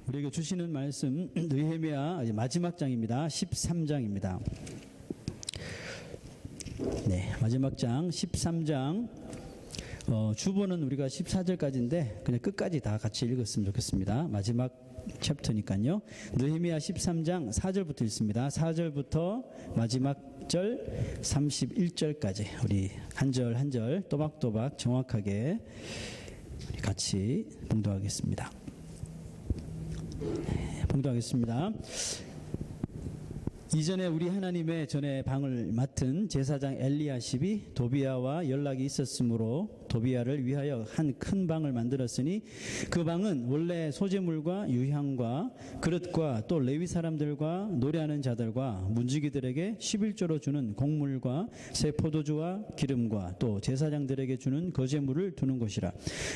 우리에게 주시는 말씀 느헤미야 마지막 장입니다. 13장입니다. 네, 마지막 장 13장 주보는 우리가 14절까지인데 그냥 끝까지 다 같이 읽었으면 좋겠습니다. 마지막 챕터니까요. 느헤미야 13장 4절부터 읽습니다. 4절부터 마지막 절 31절까지 우리 한 절 한 절 또박또박 정확하게 같이 봉독하겠습니다. 봉독하겠습니다. 이전에 우리 하나님의 전에 방을 맡은 제사장 엘리야십이 도비야와 연락이 있었으므로 도비야를 위하여 한 큰 방을 만들었으니 그 방은 원래 소재물과 유향과 그릇과 또 레위 사람들과 노래하는 자들과 문지기들에게 11조로 주는 곡물과 새 포도주와 기름과 또 제사장들에게 주는 거제물을 두는 곳이라.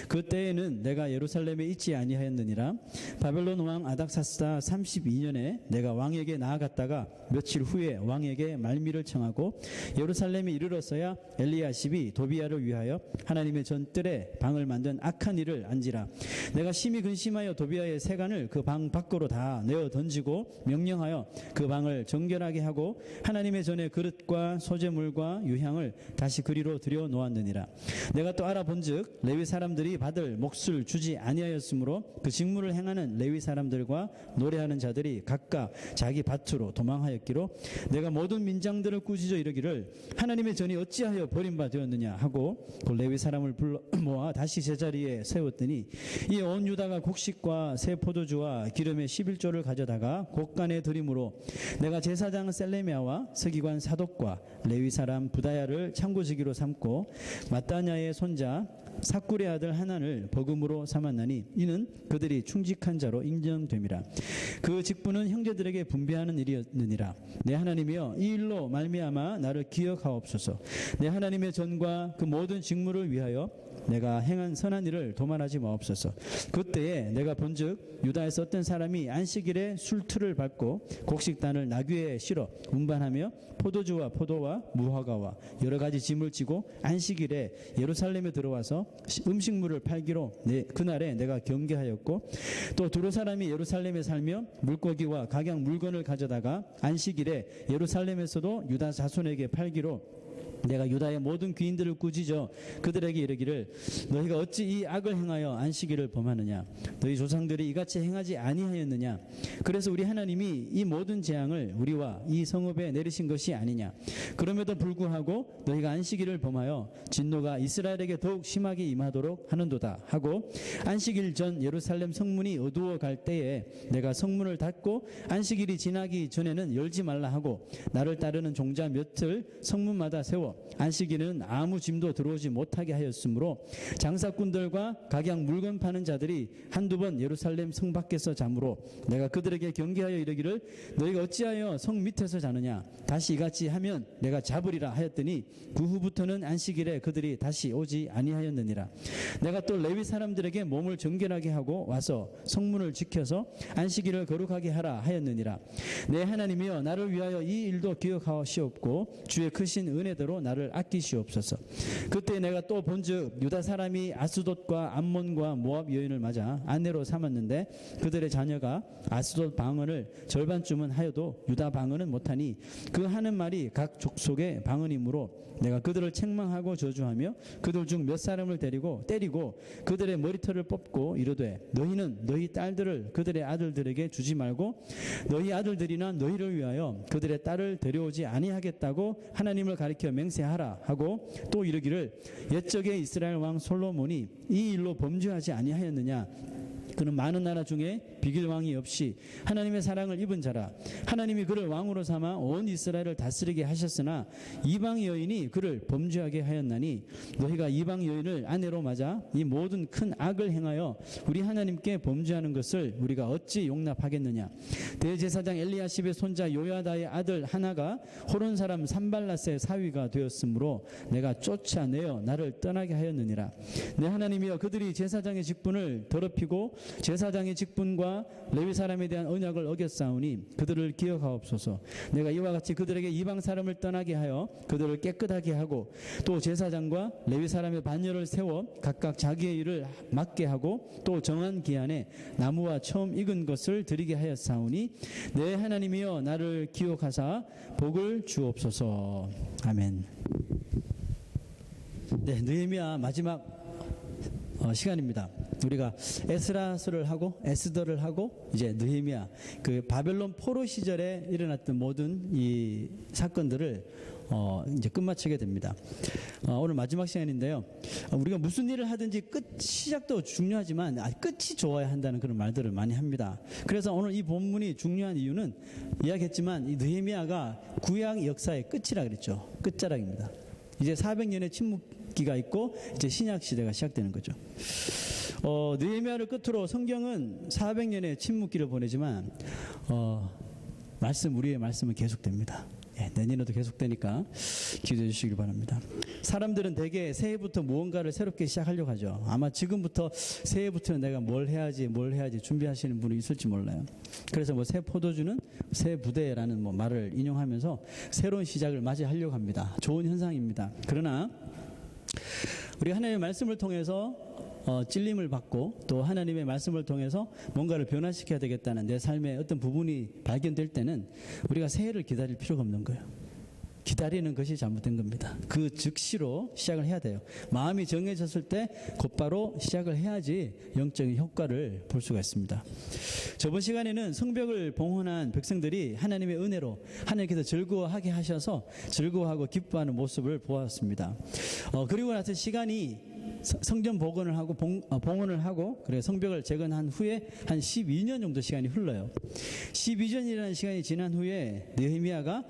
그때에는 내가 예루살렘에 있지 아니하였느니라. 바벨론 왕 아닥사스다 32년에 내가 왕에게 나아갔다가 며칠 후에 왕에게 말미를 청하고 예루살렘에 이르렀어야 엘리야십이 도비야를 위하여 하나님의 전뜰에 방을 만든 악한 일을 안지라. 내가 심히 근심하여 도비야의 세간을 그 방 밖으로 다 내어 던지고 명령하여 그 방을 정결하게 하고 하나님의 전에 그릇과 소재물과 유향을 다시 그리로 들여 놓았느니라. 내가 또 알아본즉 레위 사람들이 받을 몫을 주지 아니하였으므로 그 직무를 행하는 레위 사람들과 노래하는 자들이 각각 자기 밭으로 도망하였기로 내가 모든 민장들을 꾸짖어 이르기를 하나님의 전이 어찌하여 버림바 되었느냐 하고 그 레위 사람을 불러 모아 다시 제자리에 세웠더니 이 온 유다가 곡식과 새 포도주와 기름의 11조를 가져다가 곳간에 드림으로 내가 제사장 셀레미야와 서기관 사독과 레위 사람 부다야를 참고지기로 삼고 마따냐의 손자 삭굴의 아들 하난을 버금으로 삼았나니 이는 그들이 충직한 자로 인정됨이라. 그 직분은 형제들에게 분배하는 일이었느니라. 내 하나님이여 이 일로 말미암아 나를 기억하옵소서. 내 하나님의 전과 그 모든 직무를 위하여 내가 행한 선한 일을 도말하지 마옵소서. 그때에 내가 본즉 유다에서 어떤 사람이 안식일에 술틀을 밟고 곡식단을 나귀에 실어 운반하며 포도주와 포도와 무화과와 여러 가지 짐을 지고 안식일에 예루살렘에 들어와서 음식물을 팔기로 그날에 내가 경계하였고 또 두로 사람이 예루살렘에 살며 물고기와 각양 물건을 가져다가 안식일에 예루살렘에서도 유다 자손에게 팔기로 내가 유다의 모든 귀인들을 꾸짖어 그들에게 이르기를 너희가 어찌 이 악을 행하여 안식일을 범하느냐. 너희 조상들이 이같이 행하지 아니하였느냐. 그래서 우리 하나님이 이 모든 재앙을 우리와 이 성읍에 내리신 것이 아니냐. 그럼에도 불구하고 너희가 안식일을 범하여 진노가 이스라엘에게 더욱 심하게 임하도록 하는도다 하고 안식일 전 예루살렘 성문이 어두워 갈 때에 내가 성문을 닫고 안식일이 지나기 전에는 열지 말라 하고 나를 따르는 종자 몇을 성문마다 세워 안식일은 아무 짐도 들어오지 못하게 하였으므로 장사꾼들과 각양 물건 파는 자들이 한두 번 예루살렘 성 밖에서 자므로 내가 그들에게 경계하여 이르기를 너희가 어찌하여 성 밑에서 자느냐. 다시 이같이 하면 내가 잡으리라 하였더니 그 후부터는 안식일에 그들이 다시 오지 아니하였느니라. 내가 또 레위 사람들에게 몸을 정결하게 하고 와서 성문을 지켜서 안식일을 거룩하게 하라 하였느니라. 내 하나님이여 나를 위하여 이 일도 기억하시옵고 주의 크신 은혜대로 나를 아끼시옵소서. 그때 내가 또 본즉 유다 사람이 아스돗과 암몬과 모압 여인을 맞아 아내로 삼았는데 그들의 자녀가 아스돗 방언을 절반쯤은 하여도 유다 방언은 못하니 그 하는 말이 각 족속의 방언이므로 내가 그들을 책망하고 저주하며 그들 중 몇 사람을 때리고 그들의 머리털을 뽑고 이르되 너희는 너희 딸들을 그들의 아들들에게 주지 말고 너희 아들들이나 너희를 위하여 그들의 딸을 데려오지 아니하겠다고 하나님을 가리켜 맹세하라 하고 또 이르기를 옛적에 이스라엘 왕 솔로몬이 이 일로 범죄하지 아니하였느냐. 그는 많은 나라 중에 비길 왕이 없이 하나님의 사랑을 입은 자라. 하나님이 그를 왕으로 삼아 온 이스라엘을 다스리게 하셨으나 이방 여인이 그를 범죄하게 하였나니 너희가 이방 여인을 아내로 맞아 이 모든 큰 악을 행하여 우리 하나님께 범죄하는 것을 우리가 어찌 용납하겠느냐. 대제사장 엘리야십의 손자 요야다의 아들 하나가 호론 사람 산발랏의 사위가 되었으므로 내가 쫓아내어 나를 떠나게 하였느니라. 내 하나님이여, 그들이 제사장의 직분을 더럽히고 제사장의 직분과 레위 사람에 대한 언약을 어겼사오니 그들을 기억하옵소서. 내가 이와 같이 그들에게 이방 사람을 떠나게 하여 그들을 깨끗하게 하고 또 제사장과 레위 사람의 반열을 세워 각각 자기의 일을 맡게 하고 또 정한 기한에 나무와 처음 익은 것을 드리게 하였사오니 내 하나님이여, 나를 기억하사 복을 주옵소서. 아멘. 네, 느헤미야 마지막 시간입니다. 우리가 에스라서를 하고 에스더를 하고 이제 느헤미야, 그 바벨론 포로 시절에 일어났던 모든 이 사건들을 이제 끝마치게 됩니다. 오늘 마지막 시간인데요. 우리가 무슨 일을 하든지 시작도 중요하지만 끝이 좋아야 한다는 그런 말들을 많이 합니다. 그래서 오늘 이 본문이 중요한 이유는 이야기했지만 이 느헤미야가 구약 역사의 끝이라 그랬죠. 끝자락입니다. 이제 400년의 침묵기가 있고 이제 신약 시대가 시작되는 거죠. 느헤미야를 끝으로 성경은 400년의 침묵기를 보내지만 우리의 말씀은 계속됩니다. 내년에도 계속되니까 기도해 주시길 바랍니다. 사람들은 대개 새해부터 무언가를 새롭게 시작하려고 하죠. 아마 지금부터 새해부터는 내가 뭘 해야지 준비하시는 분이 있을지 몰라요. 그래서 새 포도주는 새 부대라는 말을 인용하면서 새로운 시작을 맞이하려고 합니다. 좋은 현상입니다. 그러나 우리 하나님의 말씀을 통해서 찔림을 받고 또 하나님의 말씀을 통해서 뭔가를 변화시켜야 되겠다는 내 삶의 어떤 부분이 발견될 때는 우리가 새해를 기다릴 필요가 없는 거예요. 기다리는 것이 잘못된 겁니다. 그 즉시로 시작을 해야 돼요. 마음이 정해졌을 때 곧바로 시작을 해야지 영적인 효과를 볼 수가 있습니다. 저번 시간에는 성벽을 봉헌한 백성들이 하나님의 은혜로 하나님께서 즐거워하게 하셔서 즐거워하고 기뻐하는 모습을 보았습니다. 그리고 나서 시간이 성전 복원을 하고 봉헌을 하고 그래 성벽을 재건한 후에 한 12년 정도 시간이 흘러요. 12년이라는 시간이 지난 후에 느헤미야가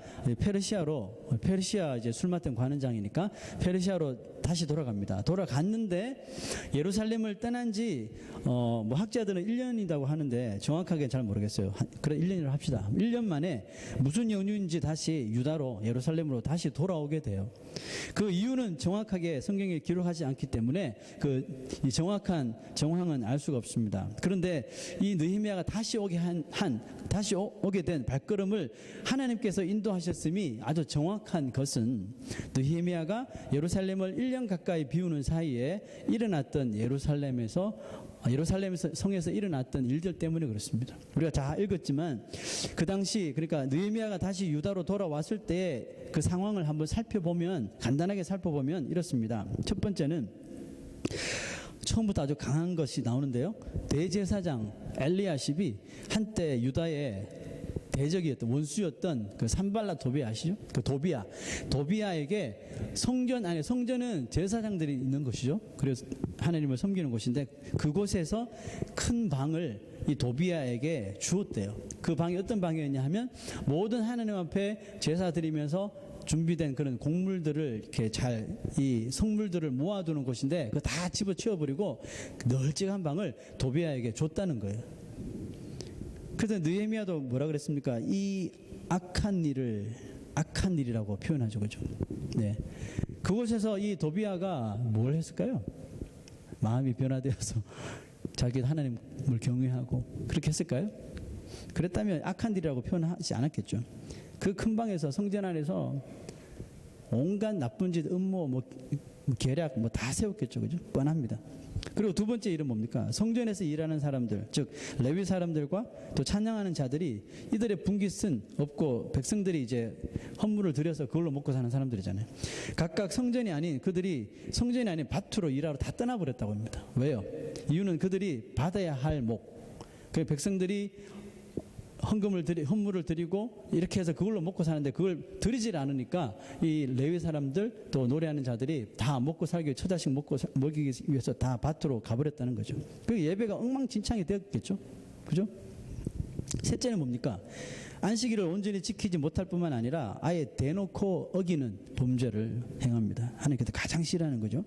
페르시아 이제 술 맡은 관원장이니까 페르시아로 다시 돌아갑니다. 돌아갔는데 예루살렘을 떠난 지 학자들은 1년이라고 하는데 정확하게 잘 모르겠어요. 그래 1년이라고 합시다. 1년 만에 무슨 연유인지 다시 유다로 예루살렘으로 다시 돌아오게 돼요. 그 이유는 정확하게 성경에 기록하지 않기 때문에 이 정확한 정황은 알 수가 없습니다. 그런데 이 느헤미야가 다시 오게 된 발걸음을 하나님께서 인도하셨음이 아주 정확한 것은 느헤미야가 예루살렘을 1년 가까이 비우는 사이에 일어났던 예루살렘 성에서 일어났던 일들 때문에 그렇습니다. 우리가 다 읽었지만 그 당시 그러니까 느헤미야가 다시 유다로 돌아왔을 때 그 상황을 한번 간단하게 살펴보면 이렇습니다. 첫 번째는 처음부터 아주 강한 것이 나오는데요. 대제사장 엘리야십이 한때 유다의 대적이었던 원수였던 그 산발랏 도비야 아시죠? 그 도비야에게 성전은 제사장들이 있는 것이죠. 그래서 하나님을 섬기는 곳인데 그곳에서 큰 방을 이 도비야에게 주었대요. 그 방이 어떤 방이었냐 하면 모든 하나님 앞에 제사 드리면서 준비된 그런 곡물들을 이렇게 이 성물들을 모아두는 곳인데 그거 다 집어치워버리고 널찍한 방을 도비야에게 줬다는 거예요. 그래서 느헤미야도 뭐라 그랬습니까? 이 악한 일이라고 표현하죠, 그죠? 네. 그곳에서 이 도비야가 뭘 했을까요? 마음이 변화되어서 자기 하나님을 경외하고 그렇게 했을까요? 그랬다면 악한 일이라고 표현하지 않았겠죠. 그 큰 방에서 성전 안에서 온갖 나쁜 짓, 음모, 계략 다 세웠겠죠, 그죠? 뻔합니다. 그리고 두 번째 일은 뭡니까? 성전에서 일하는 사람들, 즉 레위 사람들과 또 찬양하는 자들이 이들의 분깃은 없고 백성들이 이제 헌물을 드려서 그걸로 먹고 사는 사람들이잖아요. 각각 성전이 아닌 밭으로 일하러 다 떠나버렸다고 합니다. 왜요? 이유는 그들이 받아야 할 그 백성들이 헌물을 드리고 이렇게 해서 그걸로 먹고 사는데 그걸 드리질 않으니까 이 레위 사람들 또 노래하는 자들이 다 먹고 살기 처자식 먹이기 위해서 다 밭으로 가버렸다는 거죠. 그 예배가 엉망진창이 되었겠죠. 그죠? 셋째는 뭡니까? 안식일을 온전히 지키지 못할 뿐만 아니라 아예 대놓고 어기는 범죄를 행합니다. 하나님께서 가장 싫어하는 거죠.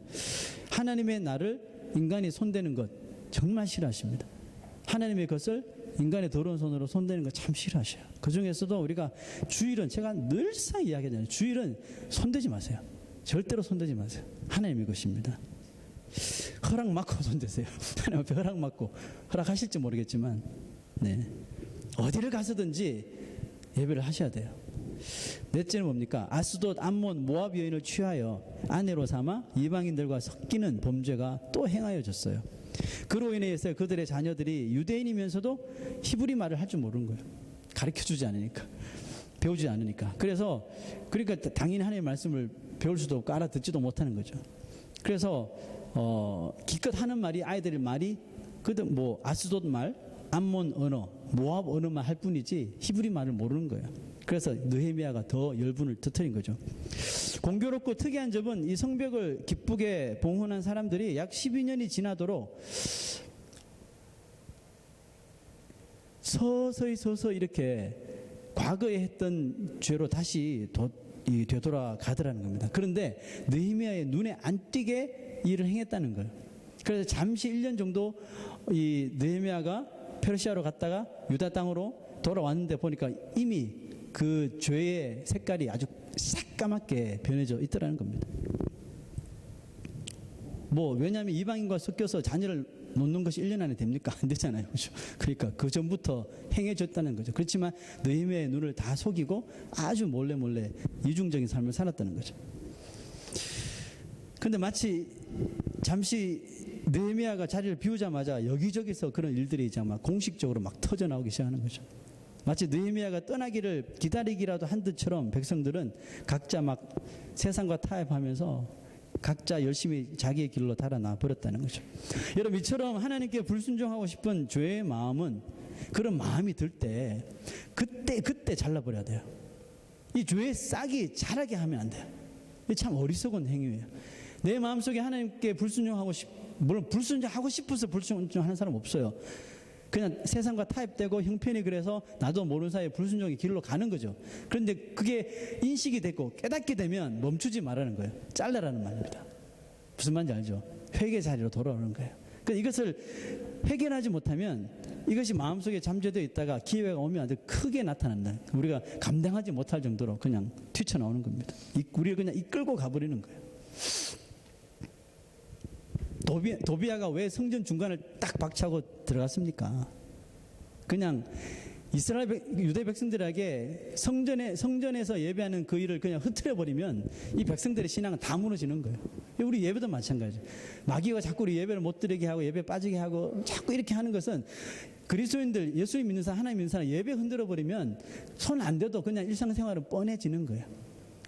하나님의 날을 인간이 손대는 것 정말 싫어하십니다. 하나님의 것을 인간의 더러운 손으로 손대는 거 참 싫어하셔요. 그 중에서도 우리가 주일은, 제가 늘상 이야기하잖아요. 주일은 손대지 마세요. 절대로 손대지 마세요. 하나님의 것입니다. 허락 받고 손대세요. 하나님 앞에 허락 받고, 허락하실지 모르겠지만, 네, 어디를 가서든지 예배를 하셔야 돼요. 넷째는 뭡니까? 아스돗, 암몬, 모압 여인을 취하여 아내로 삼아 이방인들과 섞이는 범죄가 또 행하여졌어요. 그로 인해서 그들의 자녀들이 유대인이면서도 히브리 말을 할 줄 모르는 거예요. 가르쳐주지 않으니까, 배우지 않으니까. 그러니까 당연히 하나님의 말씀을 배울 수도 없고 알아듣지도 못하는 거죠. 그래서 기껏 하는 말이, 아이들 말이 그들 뭐 아스돗 말, 암몬 언어, 모압 언어만 할 뿐이지 히브리 말을 모르는 거예요. 그래서 느헤미야가 더 열분을 터뜨린 거죠. 공교롭고 특이한 점은 이 성벽을 기쁘게 봉헌한 사람들이 약 12년이 지나도록 서서히 이렇게 과거에 했던 죄로 다시 되돌아가더라는 겁니다. 그런데 느헤미야의 눈에 안 띄게 일을 행했다는 거예요. 그래서 잠시 1년 정도 이 느헤미야가 페르시아로 갔다가 유다 땅으로 돌아왔는데 보니까 이미 그 죄의 색깔이 아주 새까맣게 변해져 있더라는 겁니다. 왜냐하면 이방인과 섞여서 자녀를 놓는 것이 1년 안에 됩니까? 안 되잖아요. 그렇죠? 그러니까 그 전부터 행해졌다는 거죠. 그렇지만 느헤미야의 눈을 다 속이고 아주 몰래 이중적인 삶을 살았다는 거죠. 그런데 마치 잠시 느헤미야가 자리를 비우자마자 여기저기서 그런 일들이 이제 막 공식적으로 막 터져 나오기 시작하는 거죠. 마치 느헤미야가 떠나기를 기다리기라도 한 듯처럼 백성들은 각자 막 세상과 타협하면서 각자 열심히 자기의 길로 달아나 버렸다는 거죠. 여러분, 이처럼 하나님께 불순종하고 싶은 죄의 마음은, 그런 마음이 들 때 그때 잘라버려야 돼요. 이 죄의 싹이 자라게 하면 안 돼요. 이게 참 어리석은 행위예요. 내 마음속에 하나님께 물론 불순종하고 싶어서 불순종하는 사람 없어요. 그냥 세상과 타협되고 형편이 그래서 나도 모르는 사이에 불순종의 길로 가는 거죠. 그런데 그게 인식이 됐고 깨닫게 되면 멈추지 말라는 거예요. 잘라라는 말입니다. 무슨 말인지 알죠? 회개 자리로 돌아오는 거예요. 그러니까 이것을 회개하지 못하면 이것이 마음속에 잠재되어 있다가 기회가 오면 아주 크게 나타난다. 우리가 감당하지 못할 정도로 그냥 튀쳐나오는 겁니다. 우리가 그냥 이끌고 가버리는 거예요. 도비야가 왜 성전 중간을 딱 박차고 들어갔습니까? 그냥 유대 백성들에게 성전에서 예배하는 그 일을 그냥 흐트려 버리면 이 백성들의 신앙은 다 무너지는 거예요. 우리 예배도 마찬가지죠. 마귀가 자꾸 우리 예배를 못 드리게 하고 예배 빠지게 하고 자꾸 이렇게 하는 것은, 그리스도인들, 예수 믿는 사람, 하나님 믿는 사람 예배 흔들어 버리면 손 안 대도 그냥 일상생활은 뻔해지는 거예요.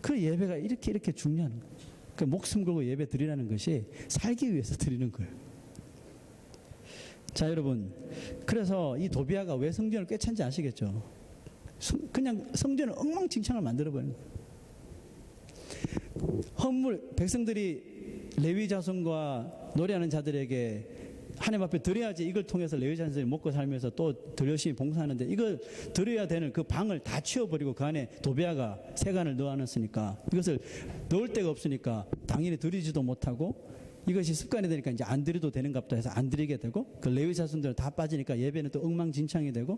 그 예배가 이렇게 중요한 거예요. 그 목숨 걸고 예배 드리라는 것이 살기 위해서 드리는 거예요. 자, 여러분, 그래서 이 도비야가 왜 성전을 꿰찬지 아시겠죠? 그냥 성전을 엉망진창을 만들어버리는 거예요. 헌물, 백성들이 레위 자손과 노래하는 자들에게 하나님 앞에 드려야지, 이걸 통해서 레위 자손들이 먹고 살면서 또 더 열심히 봉사하는데, 이걸 드려야 되는 그 방을 다 치워버리고 그 안에 도비야가 세간을 넣어놨으니까, 이것을 넣을 데가 없으니까 당연히 드리지도 못하고, 이것이 습관이 되니까 이제 안 드려도 되는갑다 해서 안 드리게 되고, 그 레위 자손들 다 빠지니까 예배는 또 엉망진창이 되고,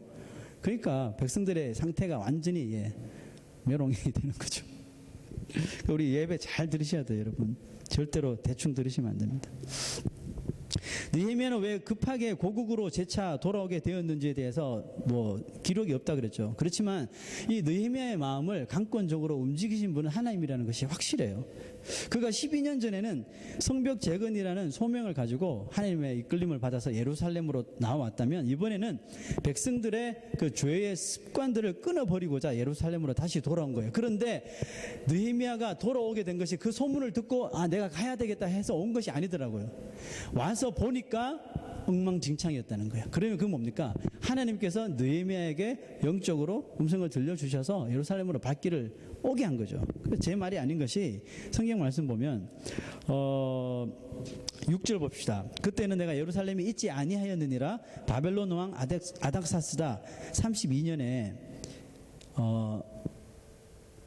그러니까 백성들의 상태가 완전히 멸롱이 되는 거죠. 우리 예배 잘 들으셔야 돼요, 여러분. 절대로 대충 들으시면 안 됩니다. 느헤미야는 왜 급하게 고국으로 재차 돌아오게 되었는지에 대해서 기록이 없다 그랬죠. 그렇지만 이 느헤미야의 마음을 강권적으로 움직이신 분은 하나님이라는 것이 확실해요. 그가 12년 전에는 성벽 재건이라는 소명을 가지고 하나님의 이끌림을 받아서 예루살렘으로 나와왔다면, 이번에는 백성들의 그 죄의 습관들을 끊어버리고자 예루살렘으로 다시 돌아온 거예요. 그런데 느헤미야가 돌아오게 된 것이 그 소문을 듣고 내가 가야 되겠다 해서 온 것이 아니더라고요. 와서 보니까 엉망진창이었다는 거예요. 그러면 그건 뭡니까? 하나님께서 느헤미야에게 영적으로 음성을 들려주셔서 예루살렘으로 발길을 오게 한 거죠. 제 말이 아닌 것이 성경 말씀 보면 6절 봅시다. 그때는 내가 예루살렘에 있지 아니하였느니라. 바벨론 왕 아닥사스다 32년에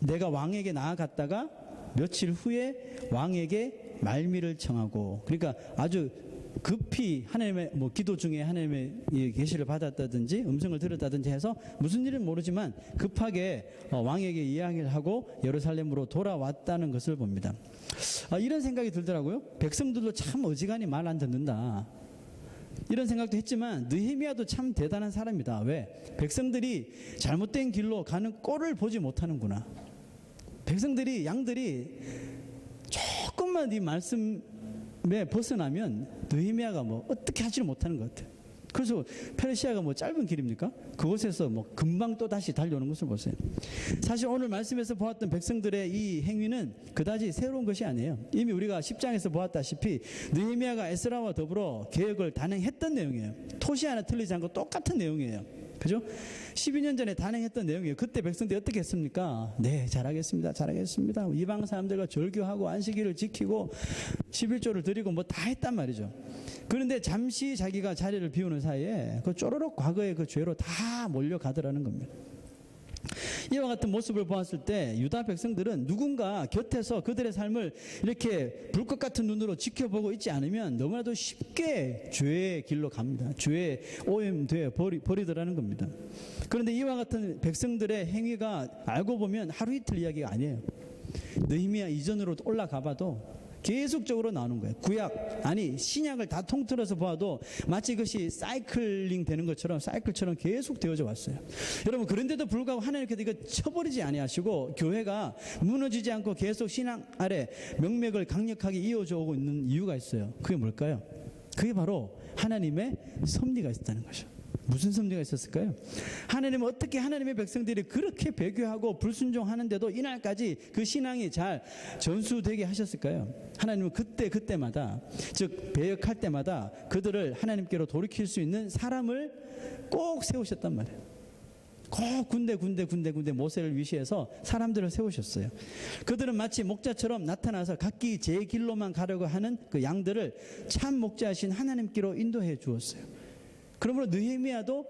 내가 왕에게 나아갔다가 며칠 후에 왕에게 말미를 청하고, 그러니까 아주 급히 하나님의 뭐 기도 중에 하나님의 계시를 받았다든지 음성을 들었다든지 해서 무슨 일은 모르지만 급하게 왕에게 이야기를 하고 예루살렘으로 돌아왔다는 것을 봅니다. 이런 생각이 들더라고요. 백성들도 참 어지간히 말 안 듣는다. 이런 생각도 했지만 느헤미야도 참 대단한 사람이다. 왜? 백성들이 잘못된 길로 가는 꼴을 보지 못하는구나. 백성들이 양들이 조금만 이 말씀에 벗어나면 느헤미야가 뭐 어떻게 하지를 못하는 것 같아요. 그래서 페르시아가 뭐 짧은 길입니까? 그곳에서 뭐 금방 또 다시 달려오는 것을 보세요. 사실 오늘 말씀에서 보았던 백성들의 이 행위는 그다지 새로운 것이 아니에요. 이미 우리가 10장에서 보았다시피 느헤미야가 에스라와 더불어 개혁을 단행했던 내용이에요. 토시 하나 틀리지 않고 똑같은 내용이에요. 그죠? 12년 전에 단행했던 내용이에요. 그때 백성들이 어떻게 했습니까? 네, 잘하겠습니다. 잘하겠습니다. 이방 사람들과 절교하고 안식일을 지키고 11조를 드리고 뭐 다 했단 말이죠. 그런데 잠시 자기가 자리를 비우는 사이에 그 쪼르륵 과거의 그 죄로 다 몰려가더라는 겁니다. 이와 같은 모습을 보았을 때 유다 백성들은 누군가 곁에서 그들의 삶을 이렇게 불꽃 같은 눈으로 지켜보고 있지 않으면 너무나도 쉽게 죄의 길로 갑니다. 죄에 오염되어 버리더라는 겁니다. 그런데 이와 같은 백성들의 행위가 알고 보면 하루 이틀 이야기가 아니에요. 느헤미야 이전으로 올라가 봐도 계속적으로 나오는 거예요. 구약, 아니 신약을 다 통틀어서 봐도 마치 그것이 사이클링 되는 것처럼 사이클처럼 계속 되어져 왔어요. 여러분, 그런데도 불구하고 하나님께서 이거 쳐버리지 아니하시고 교회가 무너지지 않고 계속 신앙 아래 명맥을 강력하게 이어져 오고 있는 이유가 있어요. 그게 뭘까요? 그게 바로 하나님의 섭리가 있었다는 거죠. 무슨 섭리가 있었을까요? 하나님은 어떻게 하나님의 백성들이 그렇게 배교하고 불순종하는데도 이날까지 그 신앙이 잘 전수되게 하셨을까요? 하나님은 그때마다, 즉 배역할 때마다 그들을 하나님께로 돌이킬 수 있는 사람을 꼭 세우셨단 말이에요. 꼭 군데 모세를 위시해서 사람들을 세우셨어요. 그들은 마치 목자처럼 나타나서 각기 제 길로만 가려고 하는 그 양들을 참 목자하신 하나님께로 인도해 주었어요. 그러므로 느헤미야도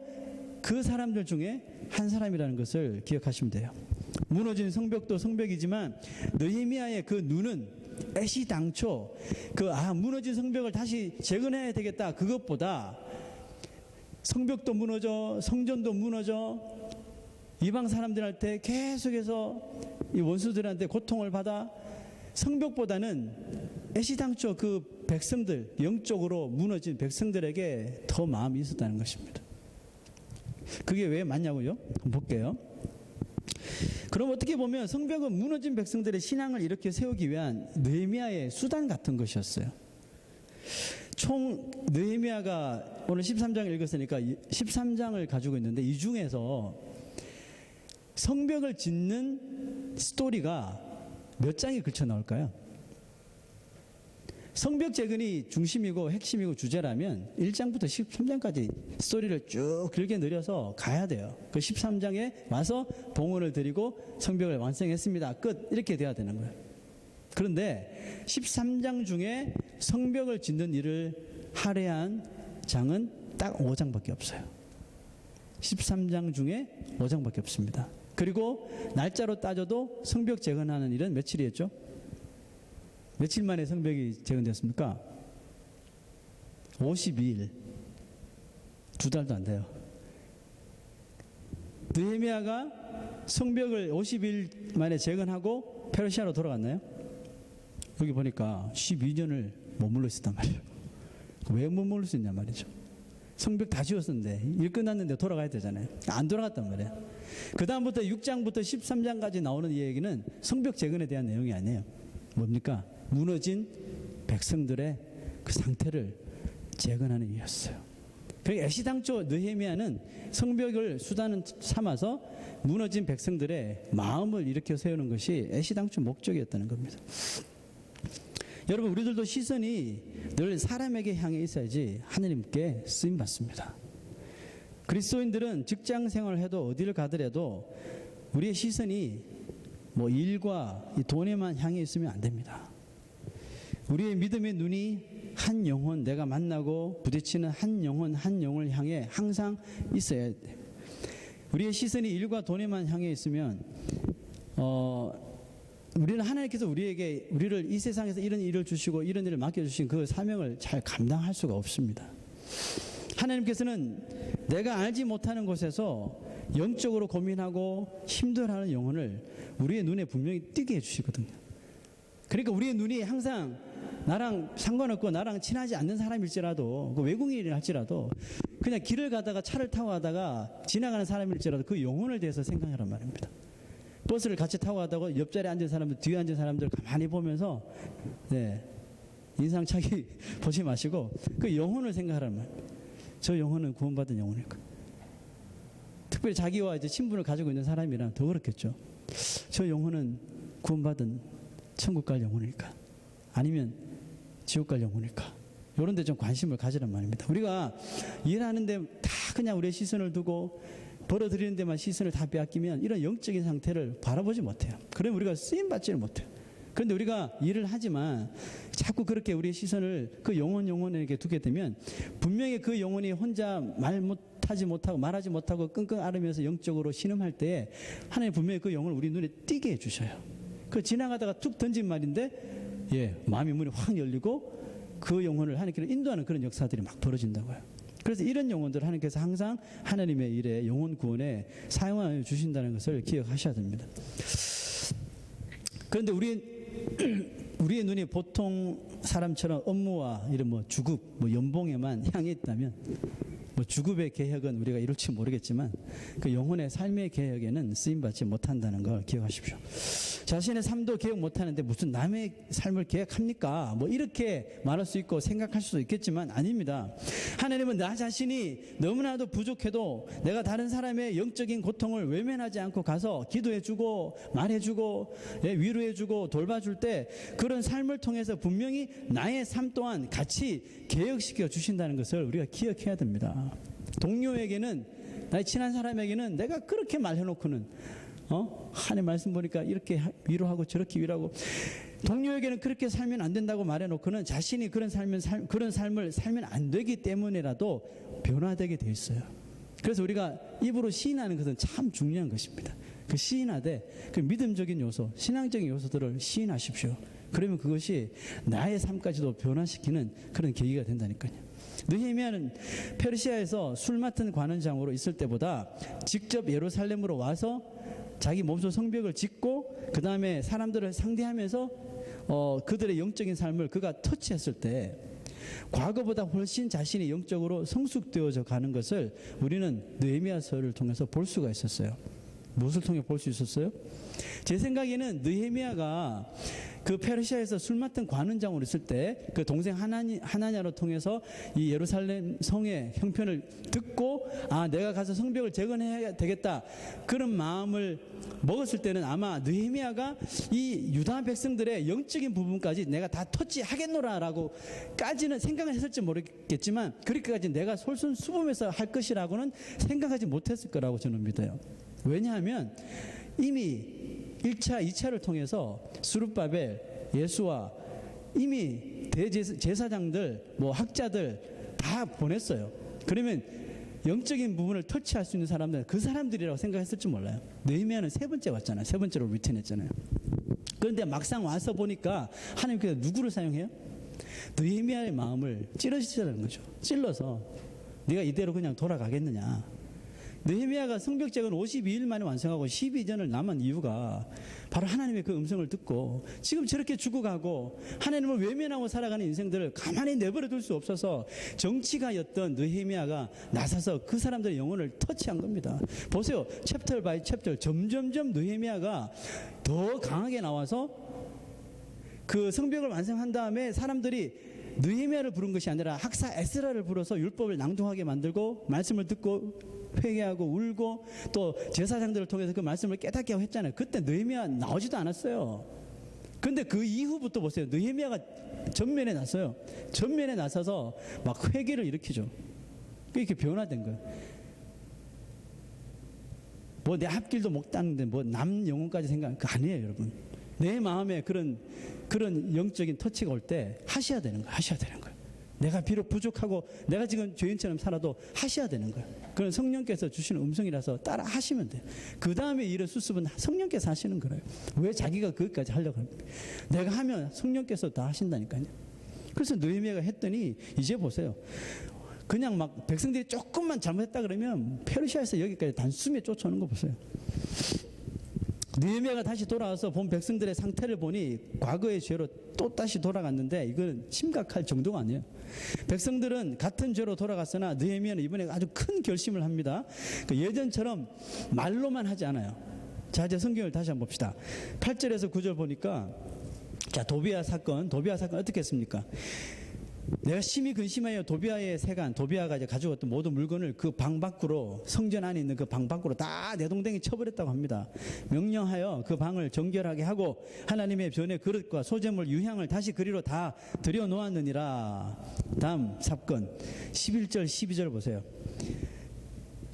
그 사람들 중에 한 사람이라는 것을 기억하시면 돼요. 무너진 성벽도 성벽이지만 느헤미야의 그 눈은 애시당초 무너진 성벽을 다시 재건해야 되겠다, 그것보다 성벽도 무너져, 성전도 무너져, 이방 사람들한테 계속해서 이 원수들한테 고통을 받아, 성벽보다는 애시당초 그 백성들, 영적으로 무너진 백성들에게 더 마음이 있었다는 것입니다. 그게 왜 맞냐고요? 한번 볼게요. 그럼 어떻게 보면 성벽은 무너진 백성들의 신앙을 이렇게 세우기 위한 느헤미야의 수단 같은 것이었어요. 총 느헤미야가 오늘 13장을 읽었으니까 13장을 가지고 있는데 이 중에서 성벽을 짓는 스토리가 몇 장이 걸쳐 나올까요? 성벽 재건이 중심이고 핵심이고 주제라면 1장부터 13장까지 스토리를 쭉 길게 늘려서 가야 돼요. 그 13장에 와서 봉헌을 드리고 성벽을 완성했습니다. 끝. 이렇게 돼야 되는 거예요. 그런데 13장 중에 성벽을 짓는 일을 할애한 장은 딱 5장밖에 없어요. 13장 중에 5장밖에 없습니다. 그리고 날짜로 따져도 성벽 재건하는 일은 며칠이었죠? 며칠 만에 성벽이 재건됐습니까? 52일. 2달도 안 돼요. 느헤미야가 성벽을 50일 만에 재건하고 페르시아로 돌아갔나요? 여기 보니까 12년을 머물러 있었단 말이에요. 왜 머물러 있었냐 말이죠. 성벽 다 지었었는데 일 끝났는데 돌아가야 되잖아요. 안 돌아갔단 말이에요. 그 다음부터 6장부터 13장까지 나오는 이 얘기는 성벽 재건에 대한 내용이 아니에요. 뭡니까? 무너진 백성들의 그 상태를 재건하는 일이었어요. 그러니까 애시당초 느헤미야는 성벽을 수단을 삼아서 무너진 백성들의 마음을 일으켜 세우는 것이 애시당초 목적이었다는 겁니다. 여러분, 우리들도 시선이 늘 사람에게 향해 있어야지 하나님께 쓰임 받습니다. 그리스도인들은 직장 생활을 해도 어디를 가더라도 우리의 시선이 뭐 일과 돈에만 향해 있으면 안 됩니다. 우리의 믿음의 눈이 한 영혼, 내가 만나고 부딪히는 한 영혼을 향해 항상 있어야 돼요. 우리의 시선이 일과 돈에만 향해 있으면 우리는 하나님께서 우리를 이 세상에서 이런 일을 주시고 이런 일을 맡겨주신 그 사명을 잘 감당할 수가 없습니다. 하나님께서는 내가 알지 못하는 곳에서 영적으로 고민하고 힘들어하는 영혼을 우리의 눈에 분명히 띄게 해주시거든요. 그러니까 우리의 눈이 항상 나랑 상관없고 나랑 친하지 않는 사람일지라도, 그 외국인이라 할지라도, 그냥 길을 가다가 차를 타고 가다가 지나가는 사람일지라도 그 영혼을 대해서 생각하란 말입니다. 버스를 같이 타고 가다가 옆자리에 앉은 사람들, 뒤에 앉은 사람들 가만히 보면서 인상차기 보지 마시고 그 영혼을 생각하란 말입니다. 저 영혼은 구원받은 영혼일까? 특별히 자기와 이제 친분을 가지고 있는 사람이랑 더 그렇겠죠. 저 영혼은 구원받은 천국 갈 영혼일까? 아니면 지옥 갈 영혼일까? 이런 데 좀 관심을 가지란 말입니다. 우리가 일하는데 다 그냥 우리의 시선을 두고 벌어들이는 데만 시선을 다 빼앗기면 이런 영적인 상태를 바라보지 못해요. 그러면 우리가 쓰임받지를 못해요. 그런데 우리가 일을 하지만 자꾸 그렇게 우리의 시선을 그 영혼에게 두게 되면 분명히 그 영혼이 혼자 말하지 못하고 끙끙 앓으면서 영적으로 신음할 때 하나님 분명히 그 영혼을 우리 눈에 띄게 해주셔요. 그 지나가다가 툭 던진 말인데 마음의 문이 확 열리고 그 영혼을 하나님께로 인도하는 그런 역사들이 막 벌어진다고요. 그래서 이런 영혼들을 하나님께서 항상 하나님의 일에 영혼 구원에 사용하여 주신다는 것을 기억하셔야 됩니다. 그런데 우리의 눈이 보통 사람처럼 업무와 이런 주급, 연봉에만 향해 있다면 주급의 개혁은 우리가 이룰지 모르겠지만 그 영혼의 삶의 개혁에는 쓰임받지 못한다는 걸 기억하십시오. 자신의 삶도 개혁 못하는데 무슨 남의 삶을 개혁합니까? 이렇게 말할 수 있고 생각할 수도 있겠지만 아닙니다. 하나님은 나 자신이 너무나도 부족해도 내가 다른 사람의 영적인 고통을 외면하지 않고 가서 기도해주고 말해주고 위로해주고 돌봐줄 때 그런 삶을 통해서 분명히 나의 삶 또한 같이 개혁시켜 주신다는 것을 우리가 기억해야 됩니다. 동료에게는, 나의 친한 사람에게는 내가 그렇게 말해놓고는 하나님 말씀 보니까 이렇게 위로하고 저렇게 위로하고, 동료에게는 그렇게 살면 안 된다고 말해놓고는 자신이 그런 삶을 살면 안 되기 때문에라도 변화되게 돼 있어요. 그래서 우리가 입으로 시인하는 것은 참 중요한 것입니다. 그 시인하되 그 믿음적인 요소, 신앙적인 요소들을 시인하십시오. 그러면 그것이 나의 삶까지도 변화시키는 그런 계기가 된다니까요. 느헤미야는 페르시아에서 술 맡은 관원장으로 있을 때보다 직접 예루살렘으로 와서 자기 몸소 성벽을 짓고 그 다음에 사람들을 상대하면서 그들의 영적인 삶을 그가 터치했을 때 과거보다 훨씬 자신이 영적으로 성숙되어져 가는 것을 우리는 느헤미야서를 통해서 볼 수가 있었어요. 무엇을 통해 볼 수 있었어요? 제 생각에는 느헤미야가 그 페르시아에서 술 맡은 관원장으로 있을 때 그 동생 하나냐로 통해서 이 예루살렘 성의 형편을 듣고 내가 가서 성벽을 재건해야 되겠다 그런 마음을 먹었을 때는 아마 느헤미야가 이 유다 백성들의 영적인 부분까지 내가 다 터치하겠노라라고 까지는 생각을 했을지 모르겠지만 그렇게까지 내가 솔선수범해서 할 것이라고는 생각하지 못했을 거라고 저는 믿어요. 왜냐하면 이미 1차, 2차를 통해서 스룹바벨, 예수와 이미 대제사장들, 학자들 다 보냈어요. 그러면 영적인 부분을 터치할 수 있는 사람들은 그 사람들이라고 생각했을지 몰라요. 느헤미야는 세 번째 왔잖아요. 세 번째로 리턴했잖아요. 그런데 막상 와서 보니까 하나님께서 누구를 사용해요? 느헤미야의 마음을 찌르시자는 거죠. 찔러서 네가 이대로 그냥 돌아가겠느냐. 느헤미야가 성벽 재건 52일 만에 완성하고 12전을 남은 이유가 바로 하나님의 그 음성을 듣고 지금 저렇게 죽어가고 하나님을 외면하고 살아가는 인생들을 가만히 내버려 둘 수 없어서 정치가였던 느헤미야가 나서서 그 사람들의 영혼을 터치한 겁니다. 보세요. 챕터 바이 챕터 점점점 느헤미야가 더 강하게 나와서 그 성벽을 완성한 다음에 사람들이 느헤미야를 부른 것이 아니라 학사 에스라를 불러서 율법을 낭독하게 만들고 말씀을 듣고 회개하고 울고 또 제사장들을 통해서 그 말씀을 깨닫게 하고 했잖아요. 그때 느헤미야 나오지도 않았어요. 그런데 그 이후부터 보세요. 느헤미야가 전면에 나서요. 전면에 나서서 막 회개를 일으키죠. 이렇게 변화된 거예요. 내 앞길도 못 닦는데 남 영혼까지 생각하는 거 아니에요, 여러분. 내 마음에 그런 영적인 터치가 올 때 하셔야 되는 거예요. 내가 비록 부족하고 내가 지금 죄인처럼 살아도 하셔야 되는 거예요. 그건 성령께서 주시는 음성이라서 따라 하시면 돼요. 그 다음에 일의 수습은 성령께서 하시는 거예요. 왜 자기가 그것까지 하려고 합니까? 내가 하면 성령께서 다 하신다니까요. 그래서 느헤미야가 했더니 이제 보세요. 그냥 막 백성들이 조금만 잘못했다 그러면 페르시아에서 여기까지 단숨에 쫓아오는 거 보세요. 느헤미야가 다시 돌아와서 본 백성들의 상태를 보니 과거의 죄로 또 다시 돌아갔는데 이건 심각할 정도가 아니에요. 백성들은 같은 죄로 돌아갔으나 느헤미야는 이번에 아주 큰 결심을 합니다. 예전처럼 말로만 하지 않아요. 자, 이제 성경을 다시 한번 봅시다. 8절에서 9절 보니까 자, 도비야 사건 어떻게 했습니까? 내가 심히 근심하여 도비아의 세관, 도비아가 이제 가져왔던 모든 물건을 그 방 밖으로, 성전 안에 있는 그 방 밖으로 다 내동댕이 쳐버렸다고 합니다. 명령하여 그 방을 정결하게 하고 하나님의 전의 그릇과 소재물 유향을 다시 그리로 다 들여놓았느니라. 다음 사건 11절 12절 보세요.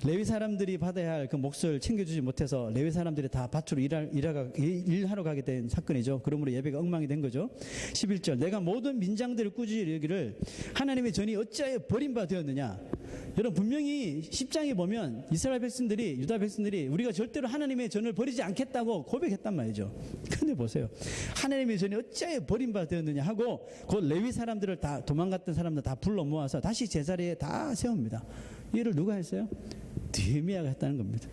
레위 사람들이 받아야 할 그 몫을 챙겨주지 못해서 레위 사람들이 다 밭으로 일하러 가게 된 사건이죠. 그러므로 예배가 엉망이 된 거죠. 11절 내가 모든 민장들을 꾸짖으기를 하나님의 전이 어찌하여 버림바 되었느냐. 여러분 분명히 10장에 보면 이스라엘 백성들이, 유다 백성들이 우리가 절대로 하나님의 전을 버리지 않겠다고 고백했단 말이죠. 근데 보세요. 하나님의 전이 어찌하여 버림바 되었느냐 하고 곧 레위 사람들을 다, 도망갔던 사람들 다 불러 모아서 다시 제자리에 다 세웁니다. 이를 누가 했어요? 느헤미야가 했다는 겁니다.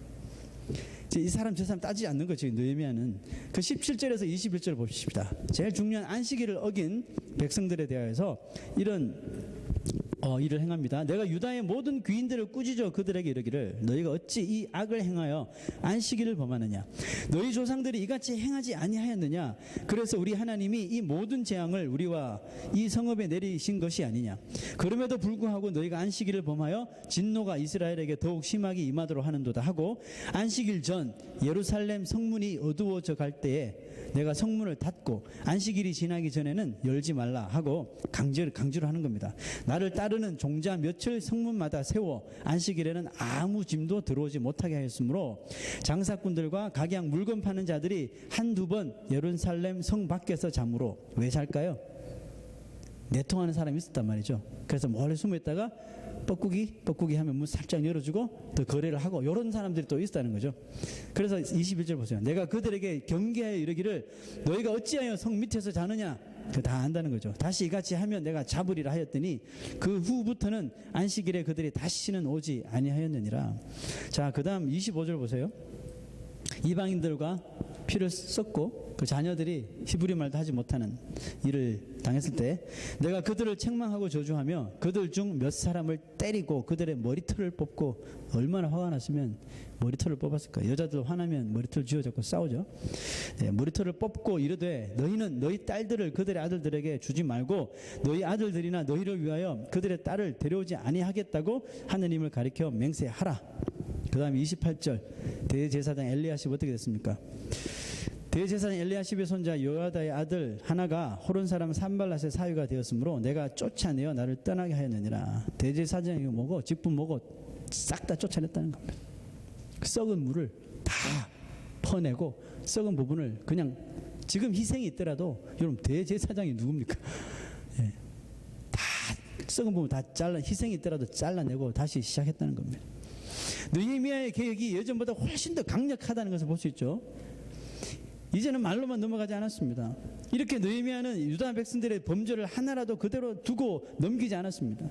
이 사람 저 사람 따지지 않는 거죠. 느헤미야는 그 17절에서 21절 봅시다. 제일 중요한 안식일을 어긴 백성들에 대하여서 이런 일을 행합니다. 내가 유다의 모든 귀인들을 꾸짖어 그들에게 이르기를 너희가 어찌 이 악을 행하여 안식일을 범하느냐. 너희 조상들이 이같이 행하지 아니하였느냐. 그래서 우리 하나님이 이 모든 재앙을 우리와 이 성읍에 내리신 것이 아니냐. 그럼에도 불구하고 너희가 안식일을 범하여 진노가 이스라엘에게 더욱 심하게 임하도록 하는도다 하고 안식일 전 예루살렘 성문이 어두워져 갈 때에 내가 성문을 닫고 안식일이 지나기 전에는 열지 말라 하고 강제로 하는 겁니다. 나를 따르는 종자 며칠 성문마다 세워 안식일에는 아무 짐도 들어오지 못하게 하였으므로 장사꾼들과 각양 물건 파는 자들이 한두 번 예루살렘 성 밖에서 잠으로 왜 살까요? 내통하는 사람이 있었단 말이죠. 그래서 몰래 숨어 있다가 뻐꾸기 하면 문 살짝 열어주고 더 거래를 하고 이런 사람들이 또 있었다는 거죠. 그래서 21절 보세요. 내가 그들에게 경계하여 이르기를 너희가 어찌하여 성 밑에서 자느냐. 다 안다는 거죠. 다시 이같이 하면 내가 잡으리라 하였더니 그 후부터는 안식일에 그들이 다시는 오지 아니하였느니라. 자, 그 다음 25절 보세요. 이방인들과 피를 쏟고 그 자녀들이 히브리 말도 하지 못하는 일을 당했을 때 내가 그들을 책망하고 저주하며 그들 중 몇 사람을 때리고 그들의 머리털을 뽑고 얼마나 화가 났으면 머리털을 뽑았을까. 여자들 화나면 머리털 쥐어잡고 싸우죠. 네, 머리털을 뽑고 이르되 너희는 너희 딸들을 그들의 아들들에게 주지 말고 너희 아들들이나 너희를 위하여 그들의 딸을 데려오지 아니하겠다고 하느님을 가리켜 맹세하라. 그 다음에 28절 대제사장 엘리야십이 어떻게 됐습니까? 대제사장 엘리야십의 손자 요야다의 아들 하나가 호론 사람 산발랏의 사위가 되었으므로 내가 쫓아내어 나를 떠나게 하였느니라. 대제사장이 뭐고 직분 뭐고 싹 다 쫓아냈다는 겁니다. 썩은 물을 다 퍼내고 썩은 부분을 그냥 지금 희생이 있더라도 여러분 대제사장이 누굽니까? 예. 다 썩은 부분 다 잘라 희생이 있더라도 잘라내고 다시 시작했다는 겁니다. 느헤미야의 계획이 예전보다 훨씬 더 강력하다는 것을 볼 수 있죠. 이제는 말로만 넘어가지 않았습니다. 이렇게 느헤미야는 유다 백성들의 범죄를 하나라도 그대로 두고 넘기지 않았습니다.